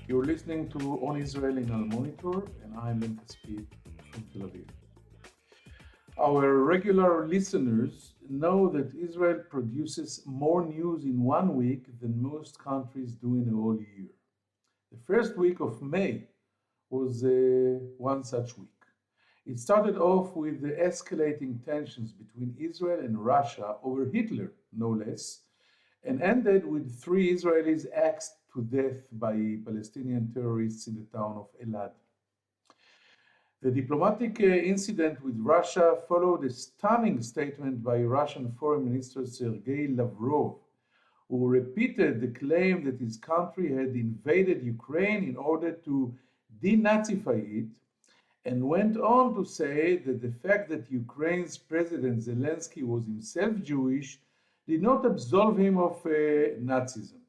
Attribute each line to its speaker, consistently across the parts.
Speaker 1: You're listening to On Israel in Al Monitor, and I'm Caspit from Tel Aviv. Our regular listeners know that Israel produces more news in 1 week than most countries do in a whole year. The first week of May was one such week. It started off with the escalating tensions between Israel and Russia over Hitler, no less, and ended with 3 Israelis axed to death by Palestinian terrorists in the town of Elad. The diplomatic incident with Russia followed a stunning statement by Russian Foreign Minister Sergey Lavrov, who repeated the claim that his country had invaded Ukraine in order to denazify it, and went on to say that the fact that Ukraine's President Zelensky was himself Jewish did not absolve him of Nazism.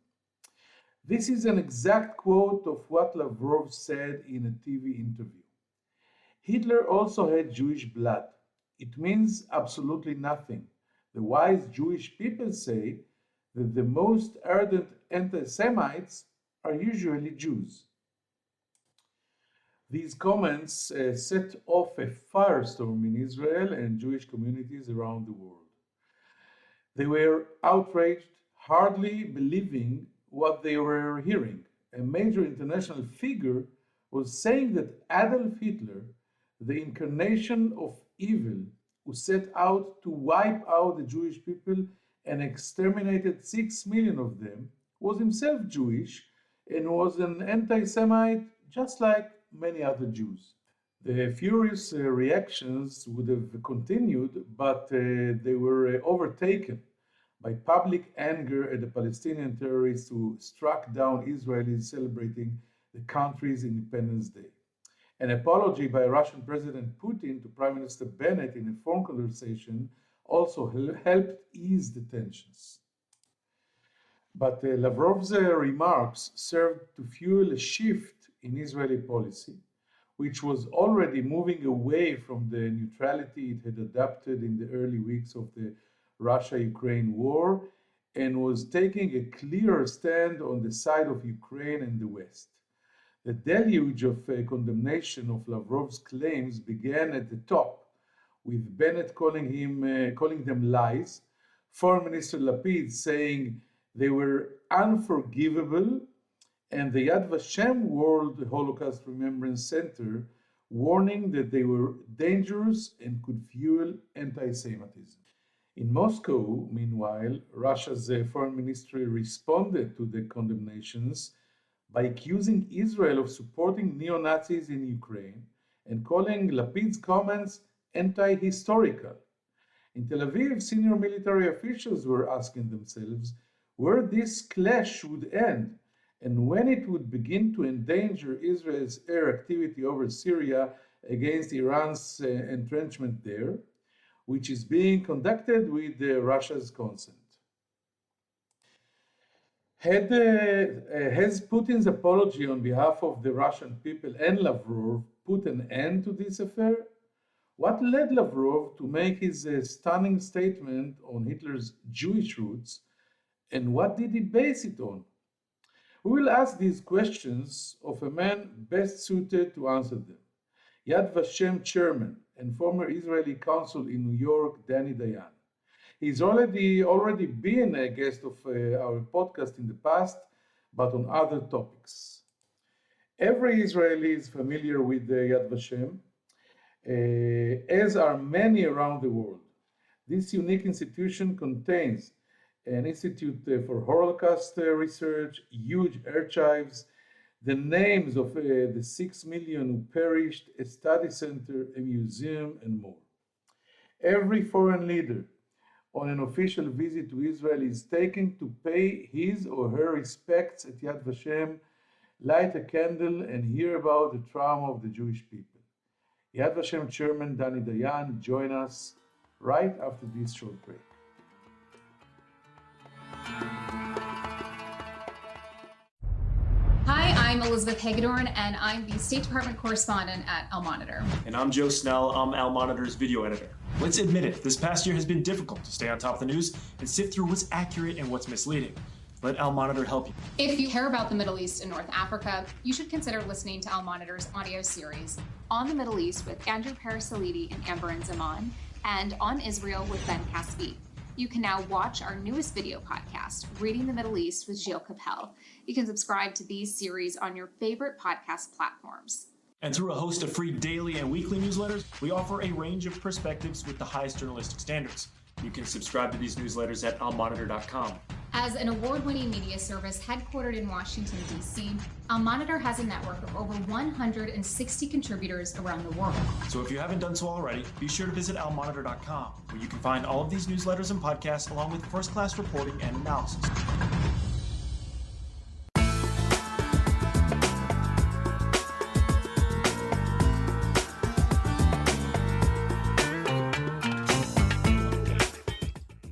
Speaker 1: This is an exact quote of what Lavrov said in a TV interview. Hitler also had Jewish blood. It means absolutely nothing. The wise Jewish people say that the most ardent anti-Semites are usually Jews. These comments set off a firestorm in Israel and Jewish communities around the world. They were outraged, hardly believing what they were hearing. A major international figure was saying that Adolf Hitler, the incarnation of evil, who set out to wipe out the Jewish people and exterminated 6 million of them, was himself Jewish and was an anti-Semite just like many other Jews. The furious reactions would have continued, but they were overtaken by public anger at the Palestinian terrorists who struck down Israelis celebrating the country's Independence Day. An apology by Russian President Putin to Prime Minister Bennett in a phone conversation also helped ease the tensions. But Lavrov's remarks served to fuel a shift in Israeli policy, which was already moving away from the neutrality it had adopted in the early weeks of the Russia-Ukraine war, and was taking a clearer stand on the side of Ukraine and the West. The deluge of condemnation of Lavrov's claims began at the top, with Bennett calling them lies, Foreign Minister Lapid saying they were unforgivable, and the Yad Vashem World Holocaust Remembrance Center warning that they were dangerous and could fuel anti-Semitism. In Moscow, meanwhile, Russia's foreign ministry responded to the condemnations by accusing Israel of supporting neo-Nazis in Ukraine and calling Lapid's comments anti-historical. In Tel Aviv, senior military officials were asking themselves where this clash would end and when it would begin to endanger Israel's air activity over Syria against Iran's entrenchment there, which is being conducted with Russia's consent. Has Putin's apology on behalf of the Russian people and Lavrov put an end to this affair? What led Lavrov to make his stunning statement on Hitler's Jewish roots, and what did he base it on? We will ask these questions of a man best suited to answer them. Yad Vashem chairman and former Israeli consul in New York, Dani Dayan. He's already been a guest of our podcast in the past, but on other topics. Every Israeli is familiar with Yad Vashem, as are many around the world. This unique institution contains an institute for Holocaust research, huge archives, the names of the 6 million who perished, a study center, a museum, and more. Every foreign leader on an official visit to Israel is taken to pay his or her respects at Yad Vashem, light a candle, and hear about the trauma of the Jewish people. Yad Vashem Chairman Dani Dayan join us right after this short break.
Speaker 2: Hi, I'm Elizabeth Hagedorn, and I'm the State Department correspondent at Al Monitor.
Speaker 3: And I'm Joe Snell. I'm Al Monitor's video editor. Let's admit it, this past year has been difficult to stay on top of the news and sift through what's accurate and what's misleading. Let Al Monitor help you.
Speaker 2: If you care about the Middle East and North Africa, you should consider listening to Al Monitor's audio series On the Middle East with Andrew Parasalidi and Amber and Zaman, and On Israel with Ben Caspit. You can now watch our newest video podcast, Reading the Middle East with Gilles Capel. You can subscribe to these series on your favorite podcast platforms.
Speaker 3: And through a host of free daily and weekly newsletters, we offer a range of perspectives with the highest journalistic standards. You can subscribe to these newsletters at almonitor.com.
Speaker 2: As an award-winning media service headquartered in Washington, D.C., Al Monitor has a network of over 160 contributors around the world.
Speaker 3: So if you haven't done so already, be sure to visit almonitor.com, where you can find all of these newsletters and podcasts along with first-class reporting and analysis.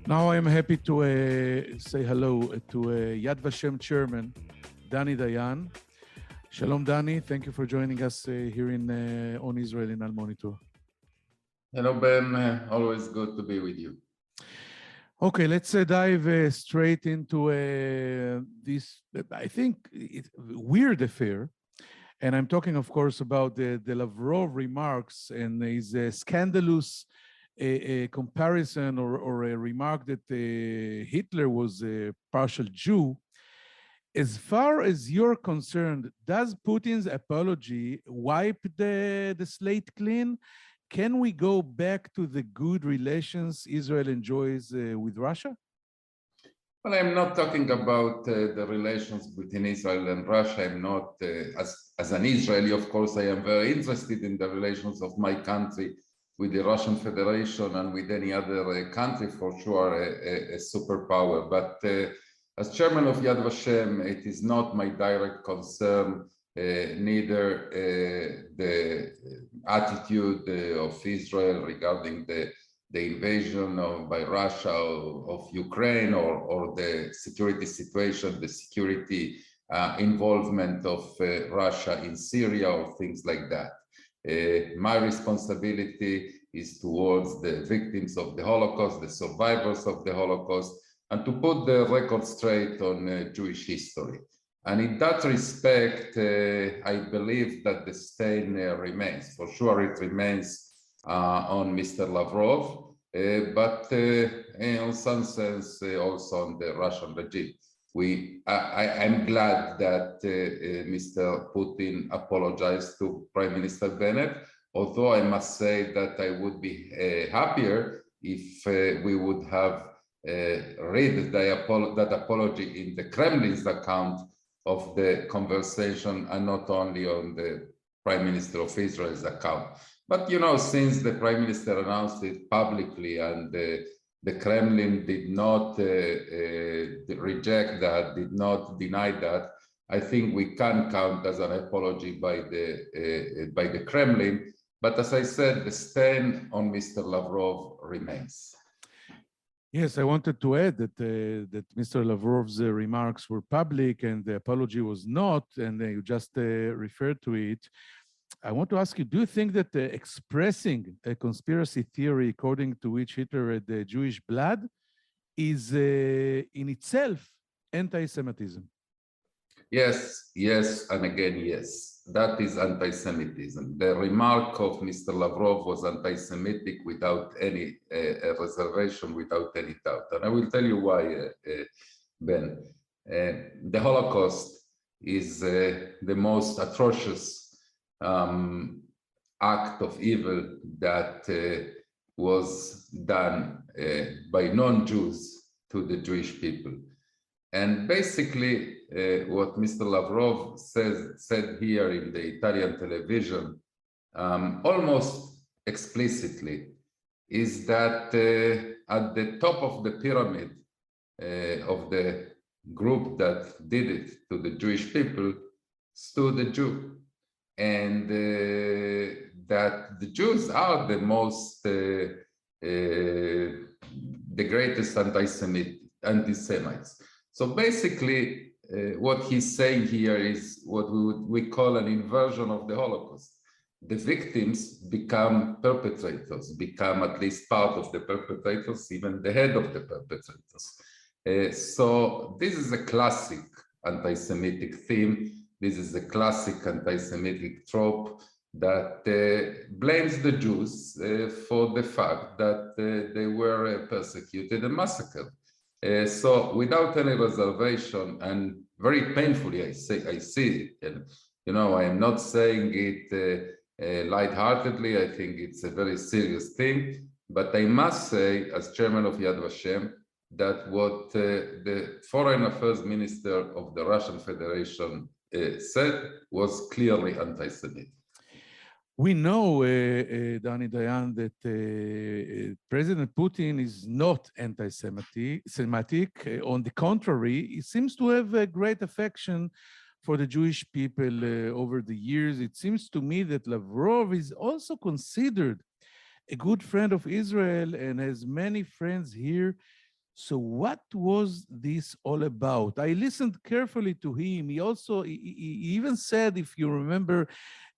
Speaker 1: Now I am happy to say hello to Yad Vashem chairman, Dani Dayan. Shalom, Dani. Thank you for joining us here in On Israel in Al Monitor.
Speaker 4: Hello, Ben. Always good to be with you.
Speaker 1: Okay, let's dive straight into this, I think, weird affair. And I'm talking, of course, about the Lavrov remarks and his scandalous a comparison or a remark that Hitler was a partial Jew. As far as you're concerned, does Putin's apology wipe the slate clean? Can we go back to the good relations Israel enjoys with Russia?
Speaker 4: Well, I'm not talking about the relations between Israel and Russia. I'm not, as an Israeli, of course, I am very interested in the relations of my country with the Russian Federation and with any other country, for sure, a superpower. But as chairman of Yad Vashem, it is not my direct concern, neither the attitude of Israel regarding the invasion by Russia of Ukraine or the security situation, the security involvement of Russia in Syria or things like that. My responsibility is towards the victims of the Holocaust, the survivors of the Holocaust, and to put the record straight on Jewish history. And in that respect, I believe that the stain remains. For sure, it remains on Mr. Lavrov, but in some sense also on the Russian regime. I'm glad that Mr. Putin apologized to Prime Minister Bennett, although I must say that I would be happier if we would have read that apology in the Kremlin's account of the conversation and not only on the Prime Minister of Israel's account. But, you know, since the Prime Minister announced it publicly and the Kremlin did not reject that, did not deny that, I think we can count as an apology by the Kremlin. But as I said, the stain on Mr. Lavrov remains.
Speaker 1: Yes, I wanted to add that Mr. Lavrov's remarks were public and the apology was not, and you just referred to it. I want to ask you, do you think that expressing a conspiracy theory according to which Hitler had Jewish blood is in itself anti-Semitism?
Speaker 4: Yes, yes, and again, yes. That is anti-Semitism. The remark of Mr. Lavrov was anti-Semitic without any reservation, without any doubt. And I will tell you why, Ben. The Holocaust is the most atrocious act of evil that was done by non-Jews to the Jewish people. And basically, what Mr. Lavrov said here in the Italian television, almost explicitly, is that at the top of the pyramid of the group that did it to the Jewish people stood a Jew. And that the Jews are the most, the greatest anti-Semites. So basically, what he's saying here is what we call an inversion of the Holocaust. The victims become perpetrators, become at least part of the perpetrators, even the head of the perpetrators. So this is a classic anti-Semitic theme. This is a classic anti-Semitic trope that blames the Jews for the fact that they were persecuted and massacred. So without any reservation, and very painfully, I see it. And, you know, I am not saying it lightheartedly. I think it's a very serious thing. But I must say, as chairman of Yad Vashem, that what the Foreign Affairs Minister of the Russian Federation said was clearly anti-Semitic.
Speaker 1: We know, Dani Dayan, that President Putin is not anti-Semitic. On the contrary, he seems to have a great affection for the Jewish people over the years. It seems to me that Lavrov is also considered a good friend of Israel and has many friends here. So what was this all about? I listened carefully to him. He even said, if you remember,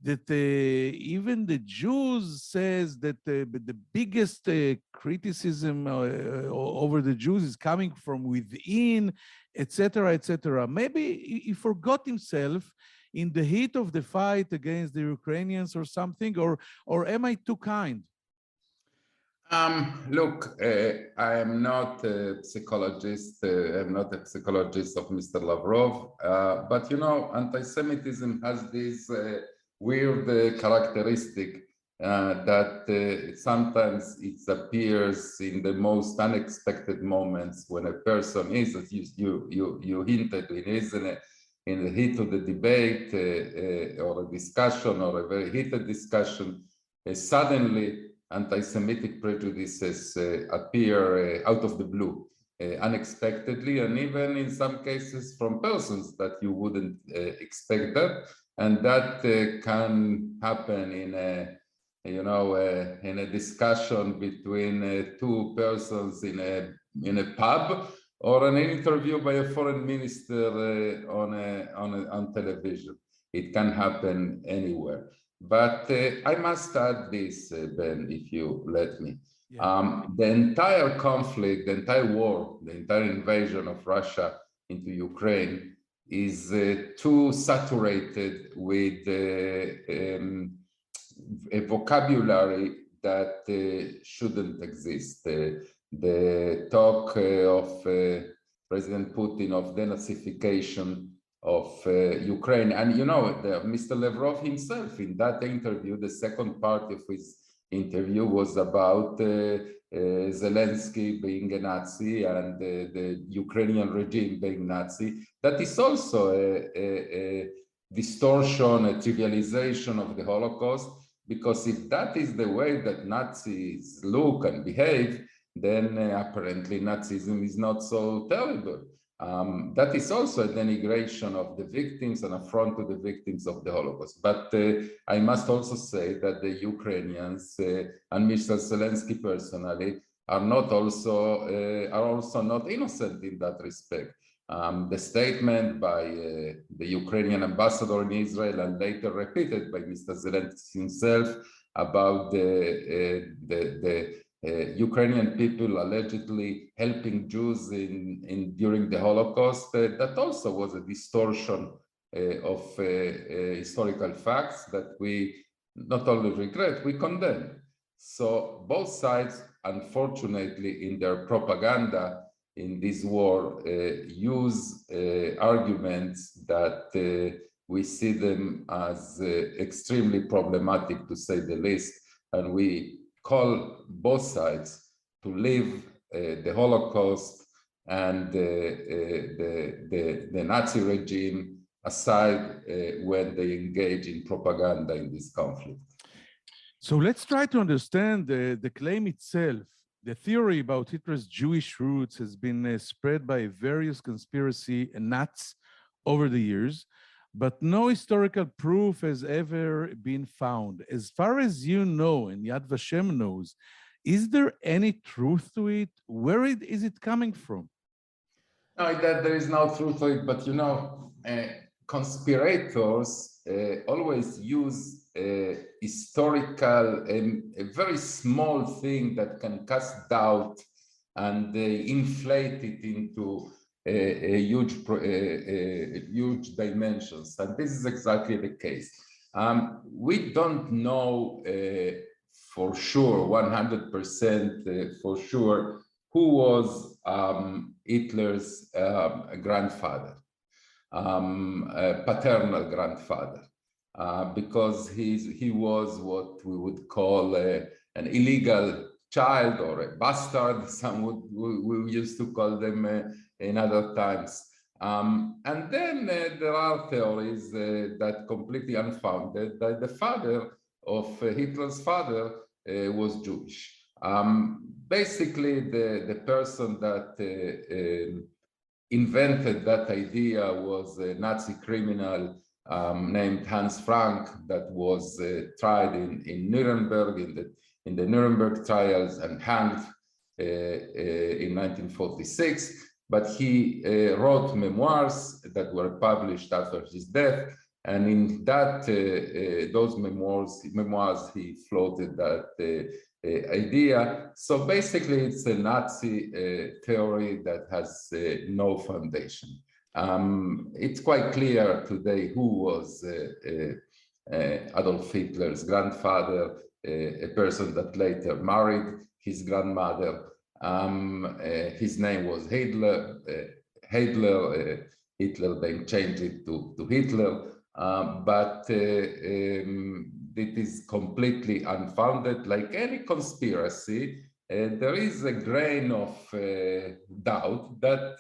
Speaker 1: that even the Jews says that the biggest criticism over the Jews is coming from within, etc., etc. Maybe he forgot himself in the heat of the fight against the Ukrainians or something, or am I too kind?
Speaker 4: Look, I am not a psychologist. I'm not a psychologist of Mr. Lavrov, but you know, anti-Semitism has this weird characteristic that sometimes it appears in the most unexpected moments when a person is, as you hinted, in the heat of the debate or a discussion or a very heated discussion, suddenly anti-Semitic prejudices appear out of the blue, unexpectedly, and even in some cases from persons that you wouldn't expect that. And that can happen in a discussion between two persons in a pub, or an interview by a foreign minister on television. It can happen anywhere. But I must add this, Ben, if you let me. Yeah. The entire conflict, the entire war, the entire invasion of Russia into Ukraine is too saturated with a vocabulary that shouldn't exist. The talk of President Putin of denazification of Ukraine. And you know, Mr. Lavrov himself in that interview, the second part of his interview was about Zelensky being a Nazi and the Ukrainian regime being Nazi. That is also a distortion, a trivialization of the Holocaust, because if that is the way that Nazis look and behave, then apparently Nazism is not so terrible. That is also a denigration of the victims, an affront to the victims of the Holocaust. But I must also say that the Ukrainians and Mr. Zelensky personally are also not innocent in that respect. The statement by the Ukrainian ambassador in Israel, and later repeated by Mr. Zelensky himself, about the Ukrainian people allegedly helping Jews during the Holocaust, that also was a distortion of historical facts that we not only regret, we condemn. So both sides, unfortunately, in their propaganda in this war, use arguments that we see them as extremely problematic, to say the least, and we call both sides to leave the Holocaust and the Nazi regime aside when they engage in propaganda in this conflict.
Speaker 1: So let's try to understand the claim itself. The theory about Hitler's Jewish roots has been spread by various conspiracy nuts over the years, but no historical proof has ever been found. As far as you know, and Yad Vashem knows, is there any truth to it? Where is it coming from?
Speaker 4: No, there is no truth to it, but you know, conspirators always use historical, a very small thing that can cast doubt and they inflate it into huge dimensions. And this is exactly the case. We don't know for sure, 100% for sure, who was Hitler's grandfather, paternal grandfather, because he was what we would call an illegal child or a bastard. Some we used to call them in other times. And then there are theories that completely unfounded that the father of Hitler's father was Jewish. Basically, the person that invented that idea was a Nazi criminal named Hans Frank that was tried in Nuremberg in the Nuremberg trials and hanged in 1946. But he wrote memoirs that were published after his death, and in that those memoirs he floated that idea. So basically, it's a Nazi theory that has no foundation. It's quite clear today who was Adolf Hitler's grandfather, a person that later married his grandmother. His name was Hitler. Hitler then changed it to Hitler, but it is completely unfounded. Like any conspiracy, there is a grain of doubt that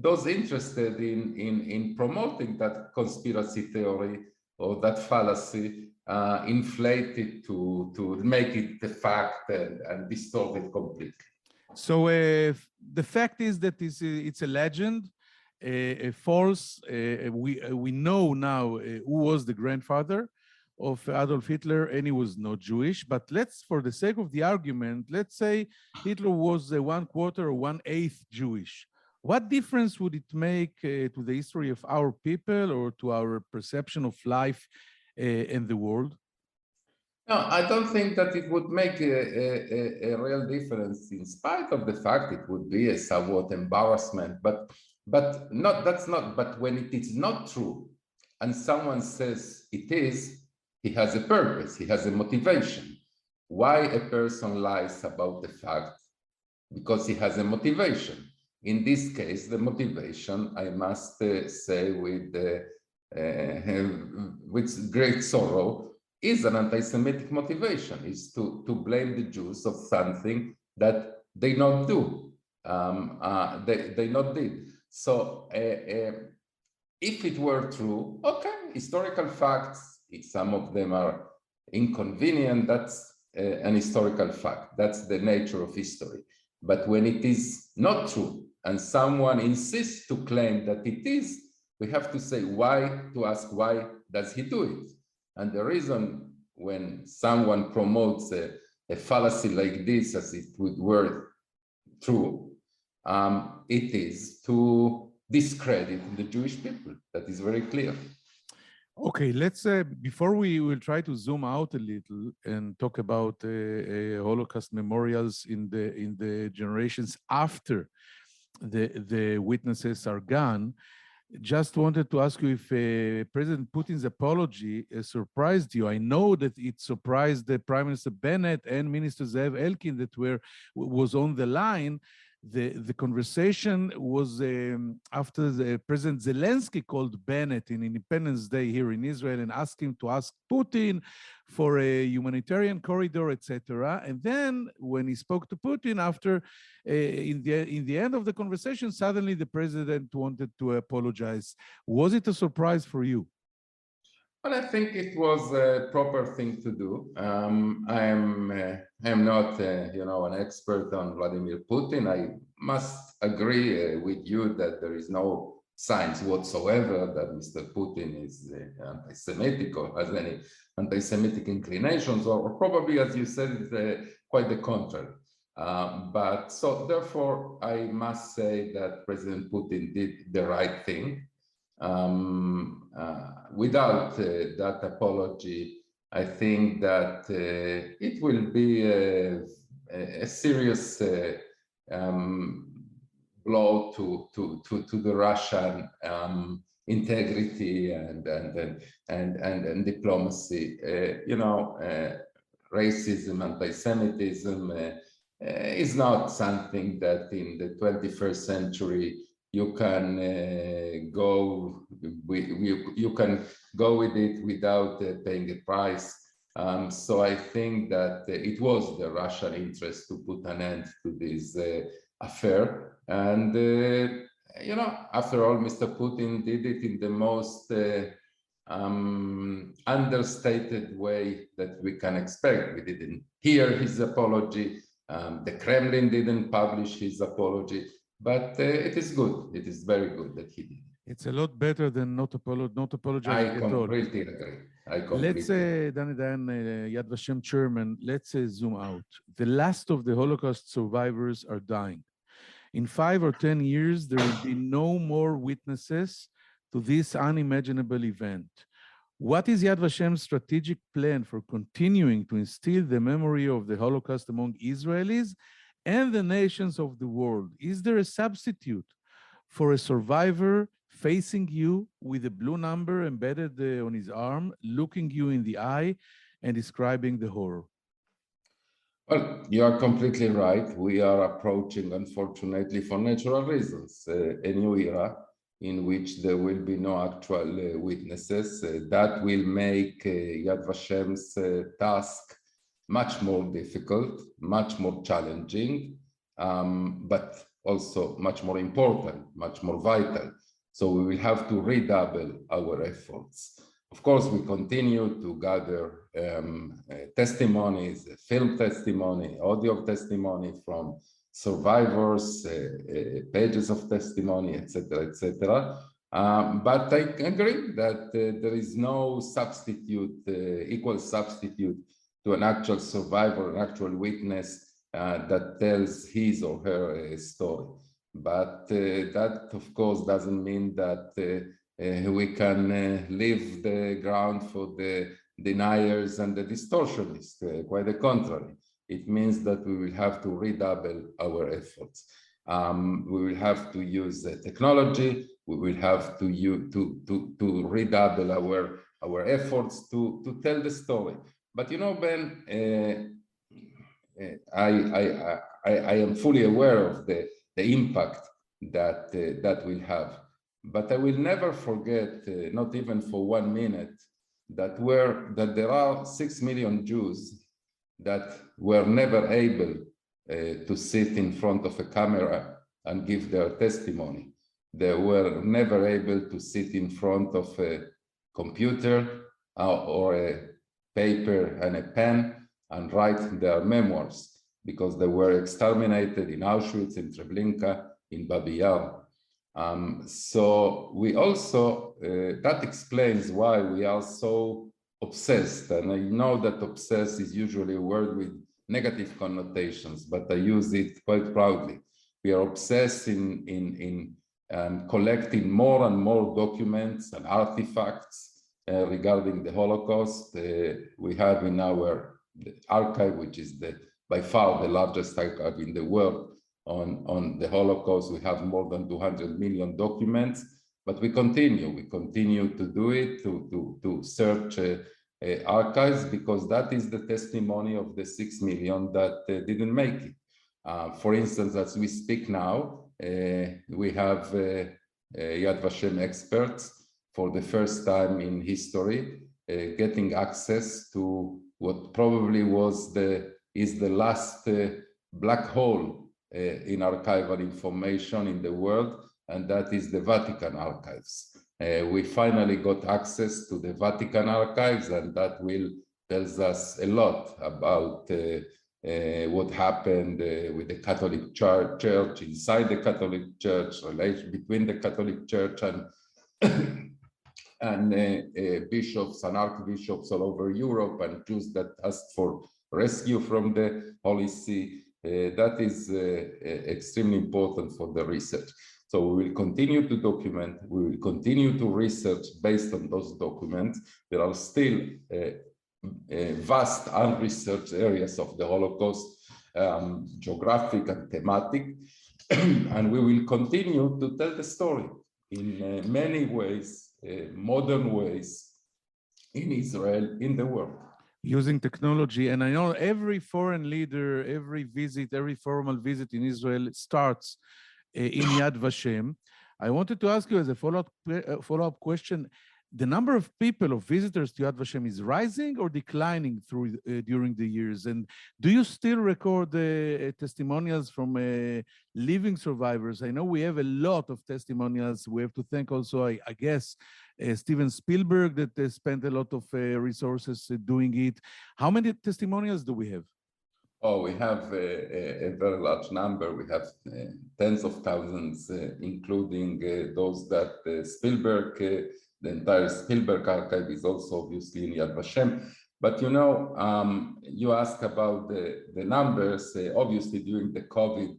Speaker 4: those interested in promoting that conspiracy theory or that fallacy inflate it to make it the fact and distort it completely.
Speaker 1: So the fact is that it's a legend, a false. We know now who was the grandfather of Adolf Hitler, and he was not Jewish. But let's, for the sake of the argument, let's say Hitler was 1/4 or 1/8 Jewish. What difference would it make to the history of our people or to our perception of life in the world?
Speaker 4: No, I don't think that it would make a real difference, in spite of the fact it would be a somewhat embarrassment. But when it is not true, and someone says it is, he has a purpose, he has a motivation. Why a person lies about the fact? Because he has a motivation. In this case, the motivation, I must say with great sorrow, is an anti-Semitic motivation, is to blame the Jews of something that they not do, they not did. So if it were true, okay, historical facts, if some of them are inconvenient, that's an historical fact. That's the nature of history. But when it is not true, and someone insists to claim that it is, we have to say why, to ask why does he do it? And the reason when someone promotes a fallacy like this as it were true, it is to discredit the Jewish people. That is very clear.
Speaker 1: Okay, let's before we will try to zoom out a little and talk about Holocaust memorials in the generations after the witnesses are gone. Just wanted to ask you if President Putin's apology surprised you. I know that it surprised the Prime Minister Bennett and Minister Zev Elkin that was on the line. The conversation was after the President Zelensky called Bennett in Independence Day here in Israel and asked him to ask Putin for a humanitarian corridor, etc. And then when he spoke to Putin after, in the end of the conversation, suddenly the president wanted to apologize. Was it a surprise for you?
Speaker 4: Well, I think it was a proper thing to do. I am not, an expert on Vladimir Putin. I must agree with you that there is no signs whatsoever that Mr. Putin is anti-Semitic or has any anti-Semitic inclinations, or probably, as you said, quite the contrary. But so therefore, I must say that President Putin did the right thing. Without that apology, I think that it will be a serious blow to the Russian integrity and diplomacy. Racism, anti-Semitism is not something that in the 21st century you can go with it without paying a price. So I think that it was the Russian interest to put an end to this affair. And, after all, Mr. Putin did it in the most understated way that we can expect. We didn't hear his apology. The Kremlin didn't publish his apology. But it is good. It is very good that he did.
Speaker 1: It's a lot better than not apologizing at all.
Speaker 4: I completely agree.
Speaker 1: Let's say, Dani Dayan, Yad Vashem chairman, let's zoom out. The last of the Holocaust survivors are dying. In 5 or 10 years, there will be no more witnesses to this unimaginable event. What is Yad Vashem's strategic plan for continuing to instill the memory of the Holocaust among Israelis and the nations of the world? Is there a substitute for a survivor facing you with a blue number embedded on his arm, looking you in the eye and describing the horror?
Speaker 4: Well, you are completely right. We are approaching, unfortunately, for natural reasons, a new era in which there will be no actual witnesses. That will make Yad Vashem's task much more difficult, much more challenging, but also much more important, much more vital. So we will have to redouble our efforts. Of course, we continue to gather testimonies, film testimony, audio testimony from survivors, pages of testimony, etc., etc. But I agree that there is no substitute, equal substitute to an actual survivor, an actual witness that tells his or her story. But that, of course, doesn't mean that we can leave the ground for the deniers and the distortionists. Quite the contrary. It means that we will have to redouble our efforts. We will have to use technology. We will have to redouble our efforts to tell the story. But Ben, I am fully aware of the impact that will have. But I will never forget, not even for 1 minute, that there are 6 million Jews that were never able to sit in front of a camera and give their testimony. They were never able to sit in front of a computer or a paper and a pen and write their memoirs because they were exterminated in Auschwitz, in Treblinka, in Babi Yar. So we also, that explains why we are so obsessed. And I know that obsessed is usually a word with negative connotations, but I use it quite proudly. We are obsessed in collecting more and more documents and artifacts regarding the Holocaust. We have in our archive, which is by far the largest archive in the world on the Holocaust, we have more than 200 million documents, but we continue to do it, to search archives, because that is the testimony of the 6 million that didn't make it. For instance, as we speak now, we have Yad Vashem experts for the first time in history getting access to what probably is the last black hole in archival information in the world, and that is the Vatican archives. We finally got access to the Vatican archives, and that tells us a lot about what happened with the Catholic Church, inside the Catholic Church, relation between the Catholic Church and bishops and archbishops all over Europe, and Jews that asked for rescue from the Holy See. That is extremely important for the research. So we will continue to document, we will continue to research based on those documents. There are still vast unresearched areas of the Holocaust, geographic and thematic. And we will continue to tell the story in many ways, modern ways, in Israel, in the world.
Speaker 1: Using technology. And I know every foreign leader, every visit, every formal visit in Israel starts in Yad Vashem. I wanted to ask you as a follow-up question, the number of people, of visitors to Yad Vashem is rising or declining during the years? And do you still record testimonials from living survivors? I know we have a lot of testimonials. We have to thank also, I guess, Steven Spielberg that spent a lot of resources doing it. How many testimonials do we have?
Speaker 4: Oh, we have a very large number. We have tens of thousands, including those that Spielberg, the entire Spielberg archive is also obviously in Yad Vashem. But you know, you ask about the numbers. Obviously, during the COVID,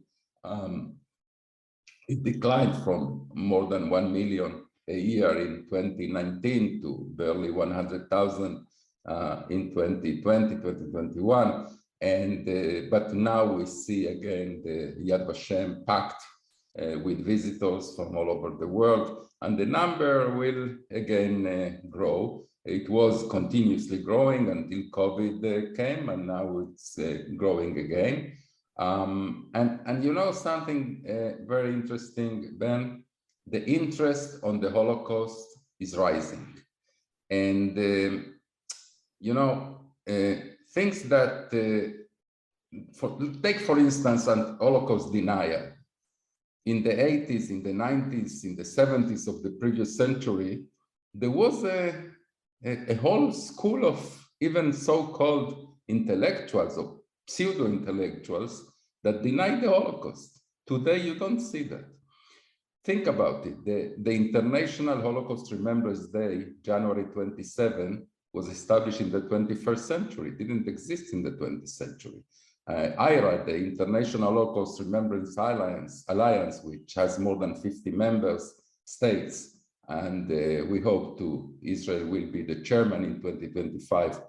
Speaker 4: it declined from more than 1 million a year in 2019 to barely 100,000 in 2020, 2021. And but now we see again the Yad Vashem packed with visitors from all over the world, and the number will again grow. It was continuously growing until COVID came, and now it's growing again. And you know something very interesting, Ben? The interest on the Holocaust is rising, and you know, things that take for instance an Holocaust denial. In the 80s, in the 90s, in the 70s of the previous century, there was a whole school of even so-called intellectuals or pseudo-intellectuals that denied the Holocaust. Today, you don't see that. Think about it. The International Holocaust Remembrance Day, January 27, was established in the 21st century. It didn't exist in the 20th century. IRA, the International Holocaust Remembrance Alliance, which has more than 50 members states, and we hope Israel will be the chairman in 2025.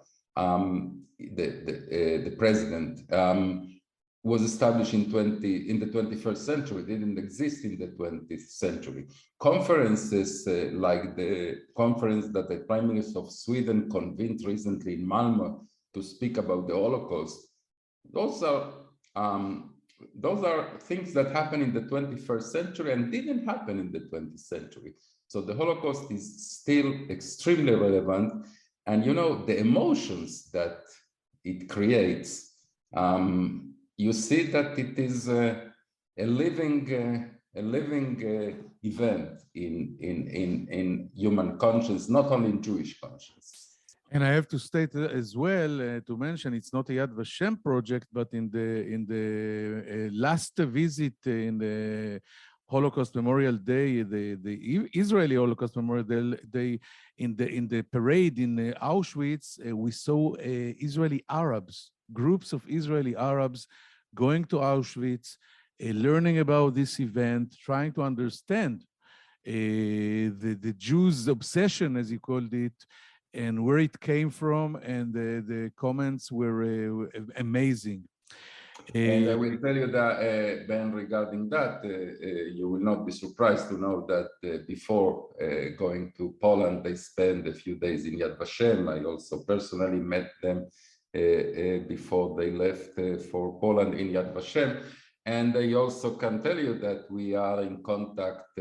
Speaker 4: The president was established in the 21st century. It didn't exist in the 20th century. Conferences like the conference that the Prime Minister of Sweden convened recently in Malmö to speak about the Holocaust, those are things that happened in the 21st century and didn't happen in the 20th century. So the Holocaust is still extremely relevant. And you know, the emotions that it creates, you see that it is a living event in human conscience, not only in Jewish conscience.
Speaker 1: And I have to state as well, to mention, it's not a Yad Vashem project, but in the last visit in the Holocaust Memorial Day, the Israeli Holocaust Memorial Day, in the parade in Auschwitz, we saw Israeli Arabs, groups of Israeli Arabs going to Auschwitz, learning about this event, trying to understand the Jews' obsession, as you called it, and where it came from, and the comments were amazing.
Speaker 4: And I will tell you that, Ben, regarding that, you will not be surprised to know that before going to Poland, they spent a few days in Yad Vashem. I also personally met them before they left for Poland in Yad Vashem. And I also can tell you that we are in contact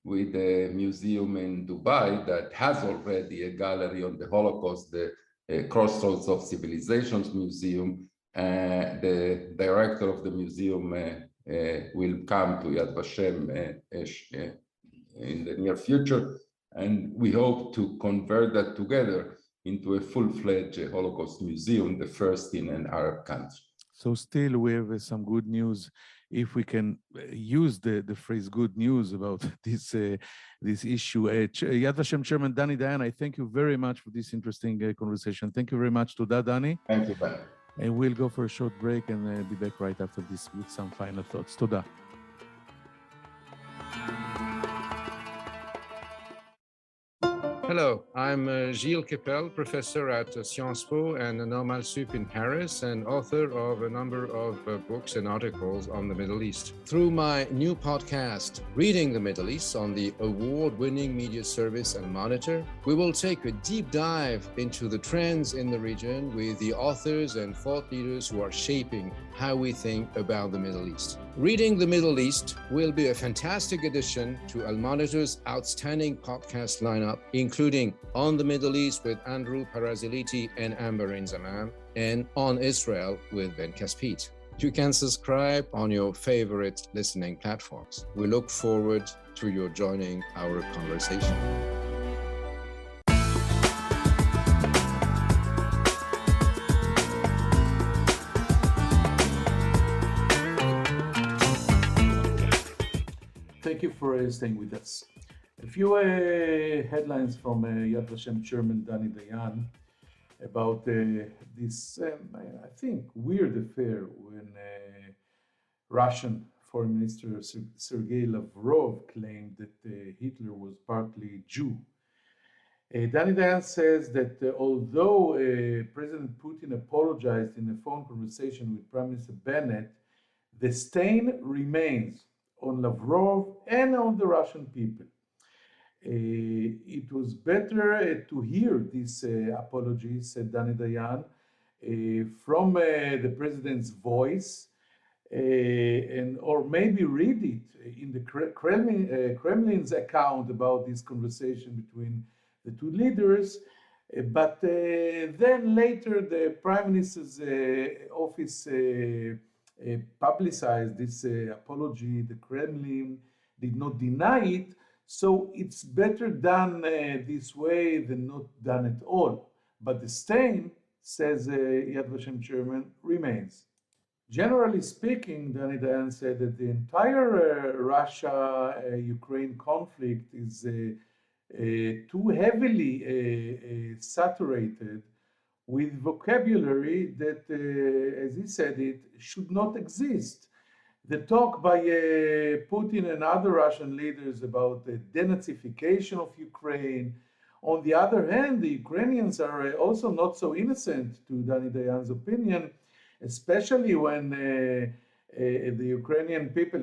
Speaker 4: with a museum in Dubai that has already a gallery on the Holocaust, the Crossroads of Civilizations Museum. The director of the museum will come to Yad Vashem in the near future, and we hope to convert that together into a full-fledged Holocaust museum, the first in an Arab country.
Speaker 1: So still we have some good news, if we can use the phrase good news about this issue. Yad Vashem Chairman Dani Dayan, I thank you very much for this interesting conversation. Thank you very much to that, Dani.
Speaker 4: Thank you, Ben.
Speaker 1: And we'll go for a short break and be back right after this with some final thoughts. Toda.
Speaker 5: Hello, I'm Gilles Kepel, professor at Sciences Po and Normal Sup in Paris, and author of a number of books and articles on the Middle East. Through my new podcast, Reading the Middle East, on the award-winning media service and Monitor, we will take a deep dive into the trends in the region with the authors and thought leaders who are shaping how we think about the Middle East. Reading the Middle East will be a fantastic addition to Al Monitor's outstanding podcast lineup, including On the Middle East with Andrew Paraziliti and Amberin Zaman, and On Israel with Ben Caspit. You can subscribe on your favorite listening platforms. We look forward to your joining our conversation.
Speaker 1: Thank you for staying with us. A few headlines from Yad Vashem chairman Dani Dayan about this, I think, weird affair when Russian Foreign Minister Sergey Lavrov claimed that Hitler was partly Jew. Dani Dayan says that although President Putin apologized in a phone conversation with Prime Minister Bennett, the stain remains on Lavrov and on the Russian people. It was better to hear this apology, said Dani Dayan, from the president's voice, or maybe read it in the Kremlin's account about this conversation between the two leaders. But then later the Prime Minister's office publicized this apology. The Kremlin did not deny it, so it's better done this way than not done at all. But the stain, says Yad Vashem chairman, remains. Generally speaking, Dani Dayan said that the entire Russia-Ukraine conflict is too heavily saturated with vocabulary that, as he said it, should not exist. The talk by Putin and other Russian leaders about the denazification of Ukraine. On the other hand, the Ukrainians are also not so innocent, to Dani Dayan's opinion, especially when the Ukrainian people,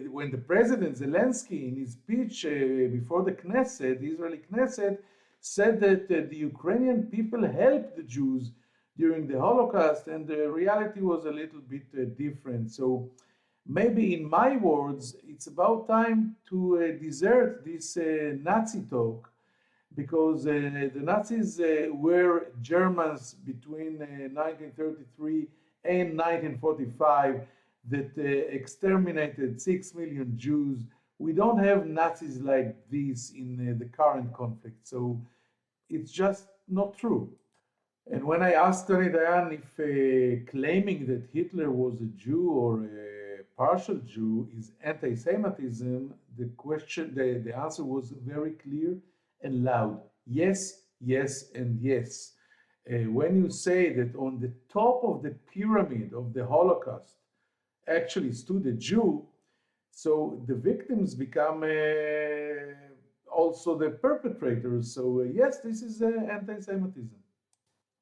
Speaker 1: when the President Zelensky in his speech before the Knesset, the Israeli Knesset, said that the Ukrainian people helped the Jews during the Holocaust, and the reality was a little bit different. So maybe in my words, it's about time to desert this Nazi talk, because the Nazis were Germans between 1933 and 1945 that exterminated 6 million Jews. We don't have Nazis like this in the current conflict, so it's just not true. And when I asked Dani Dayan if claiming that Hitler was a Jew or a partial Jew is anti-Semitism, the answer was very clear and loud. Yes, yes, and yes. When you say that on the top of the pyramid of the Holocaust actually stood a Jew, so the victims become also the perpetrators. So yes, this is anti-Semitism.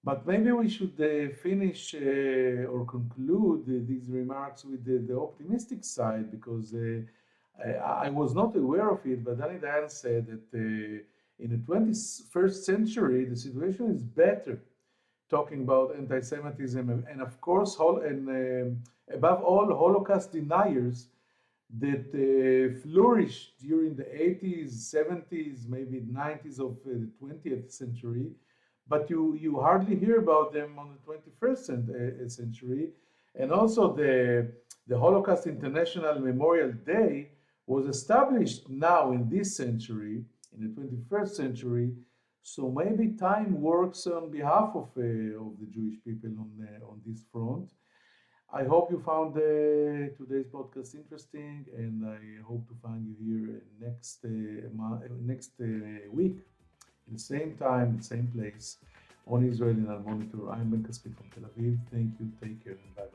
Speaker 1: But maybe we should finish or conclude these remarks with the optimistic side, because I was not aware of it, but Dani Dayan said that in the 21st century, the situation is better, talking about anti-Semitism, and of course, above all, Holocaust deniers that flourished during the 80s, 70s, maybe 90s of the 20th century, but you hardly hear about them on the 21st century. And also the Holocaust International Memorial Day was established now in this century, in the 21st century, so maybe time works on behalf of the Jewish people on this front. I hope you found today's podcast interesting, and I hope to find you here next week, at the same time, the same place, on Israel in Al Monitor. I'm Ben Caspit from Tel Aviv. Thank you, take care, and bye-bye.